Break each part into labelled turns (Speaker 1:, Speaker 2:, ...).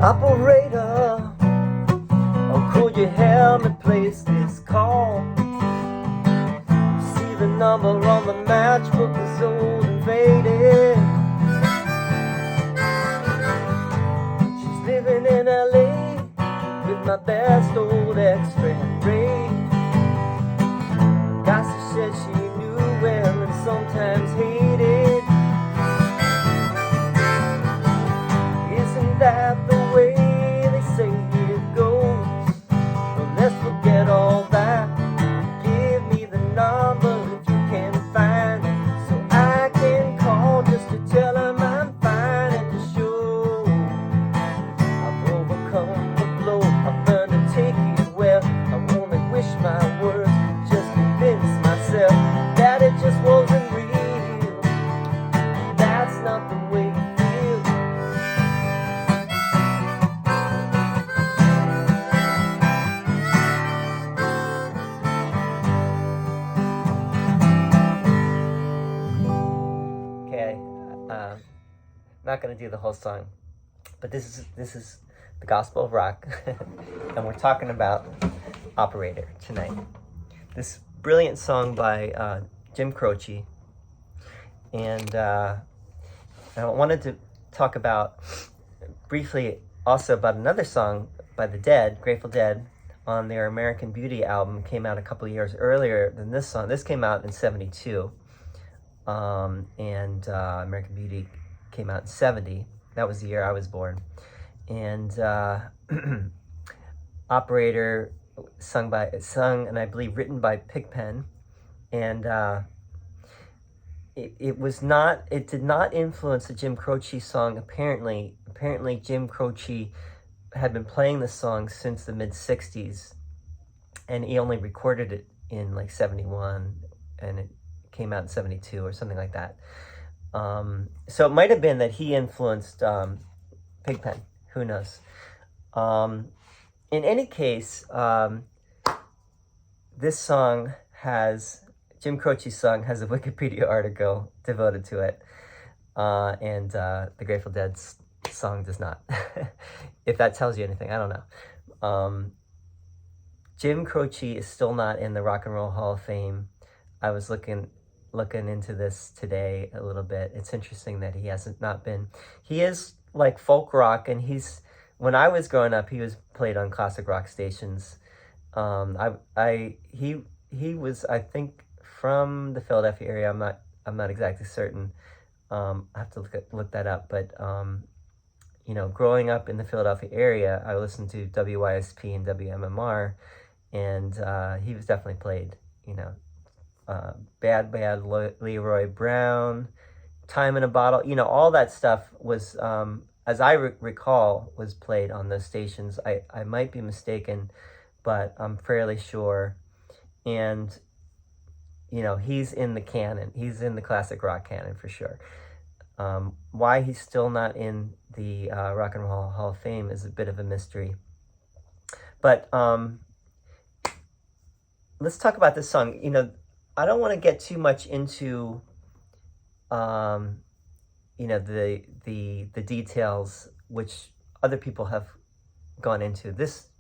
Speaker 1: Operator, oh, could you help me place this call? See, the number on the matchbook is old and faded. She's living in LA with my best old ex-friend Ray. Gossip said she knew well and sometimes hated. Isn't that the way they say it goes? Well, let's forget all that. Give me the number if you can find it, so I can call just to tell him I'm fine and to show I've overcome the blow. I've learned to take it well. I only wish my words could just convince myself that it just wasn't real. That's not the way you feel. Okay, not gonna do the whole song, but this is the Gospel of Rock, and we're talking about Operator tonight. This brilliant song by Jim Croce, and I wanted to talk about briefly also about another song by the Dead, Grateful Dead, on their American Beauty album. Came out a couple of years earlier than this song. This came out in '72. And American Beauty came out in '70. That was the year I was born. And Operator, sung and I believe written by Pigpen, and it did not influence the Jim Croce song. Apparently Jim Croce had been playing the song since the mid '60s, and he only recorded it in like '71, and it came out in '72 or something like that. So it might have been that he influenced Pigpen. Who knows? In any case, this song Jim Croce's song has a Wikipedia article devoted to it, and the Grateful Dead's song does not. If that tells you anything, I don't know. Jim Croce is still not in the Rock and Roll Hall of Fame. I was looking into this today a little bit. It's interesting that he hasn't not been. He is like folk rock, and when I was growing up, he was played on classic rock stations. He was, I think, from the Philadelphia area. I'm not exactly certain. I have to look that up. But growing up in the Philadelphia area, I listened to WYSP and WMMR, and he was definitely played. Bad Leroy Brown, Time in a Bottle, all that stuff was, as I recall, was played on those stations. I might be mistaken, but I'm fairly sure. And, he's in the canon. He's in the classic rock canon for sure. Why he's still not in the Rock and Roll Hall of Fame is a bit of a mystery. But let's talk about this song. I don't want to get too much into, the details which other people have gone into. This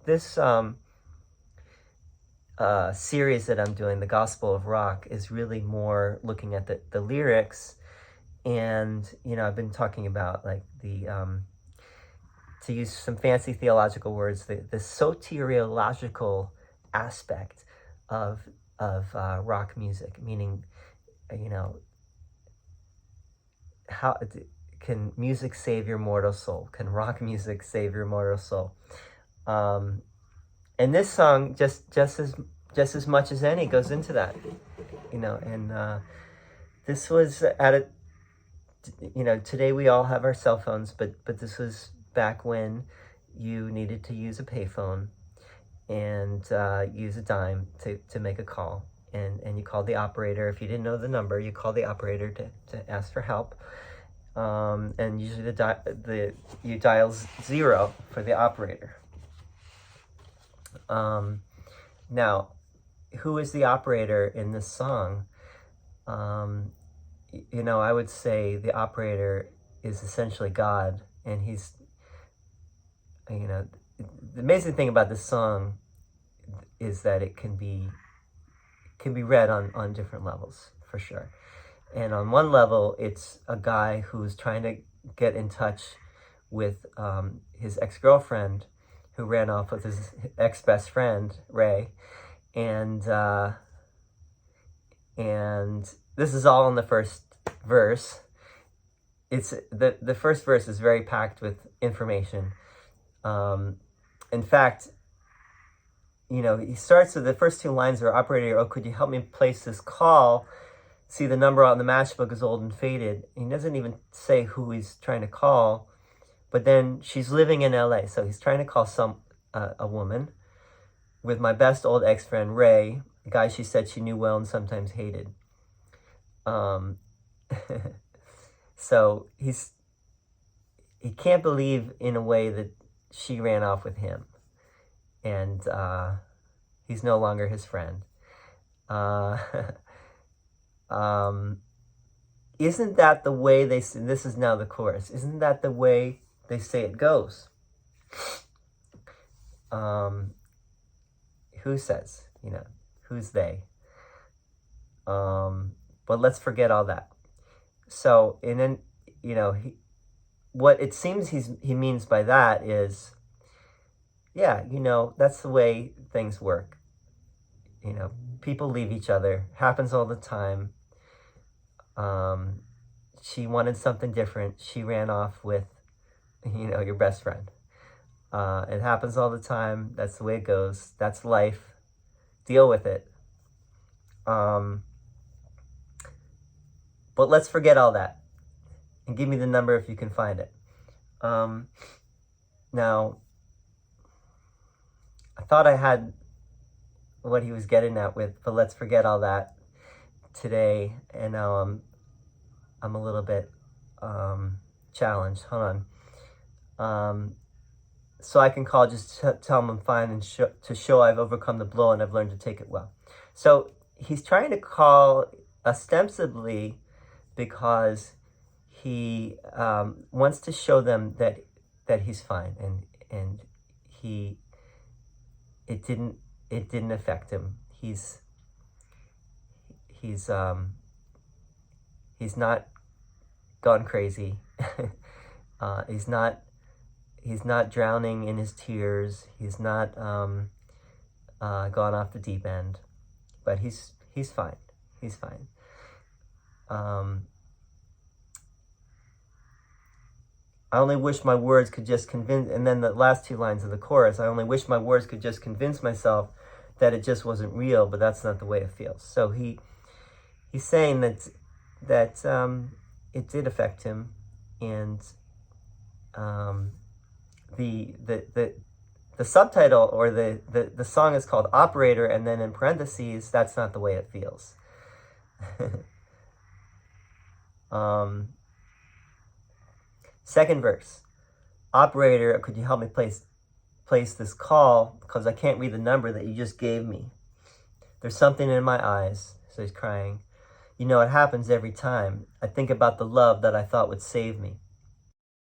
Speaker 1: series that I'm doing, the Gospel of Rock, is really more looking at the lyrics, and I've been talking about like the to use some fancy theological words, the soteriological aspect of rock music, meaning, how can music save your mortal soul? Can rock music save your mortal soul? And this song just as much as any goes into that, And this was today we all have our cell phones, but this was back when you needed to use a payphone and use a dime to make a call. And you called the operator. If you didn't know the number, you called the operator to ask for help. And usually you dial 0 for the operator. Now, who is the operator in this song? I would say the operator is essentially God, and he's the amazing thing about this song is that it can be read on different levels, for sure. And on one level, it's a guy who's trying to get in touch with his ex-girlfriend, who ran off with his ex-best friend, Ray. And this is all in the first verse. It's the first verse is very packed with information. In fact, he starts with the first two lines are, "Operator, oh, could you help me place this call? See, the number on the matchbook is old and faded." He doesn't even say who he's trying to call, but then she's living in LA, so he's trying to call a woman, "With my best old ex-friend, Ray, a guy she said she knew well and sometimes hated." So he can't believe, in a way, that she ran off with him, and he's no longer his friend. Isn't that the way they say, this is now the chorus, isn't that the way they say it goes? Who says, who's they? But let's forget all that. So, and then, what it seems he means by that is, yeah, that's the way things work. People leave each other. Happens all the time. She wanted something different. She ran off with, your best friend. It happens all the time. That's the way it goes. That's life. Deal with it. But let's forget all that. And give me the number if you can find it. Now, I thought I had what he was getting at with, but let's forget all that today. And now I'm a little bit challenged. Hold on. So I can call, just tell him I'm fine, and to show I've overcome the blow and I've learned to take it well. So he's trying to call ostensibly because he wants to show them that he's fine, and it didn't affect him. He's not gone crazy. He's not drowning in his tears. He's not gone off the deep end, but he's fine. He's fine. I only wish my words could just convince, and then the last two lines of the chorus, I only wish my words could just convince myself that it just wasn't real, but that's not the way it feels. So he's saying that it did affect him, and the subtitle, or the song, is called Operator, and then in parentheses, that's not the way it feels. Second verse, "Operator, could you help me place this call, because I can't read the number that you just gave me. There's something in my eyes." So he's crying. "It happens every time. I think about the love that I thought would save me.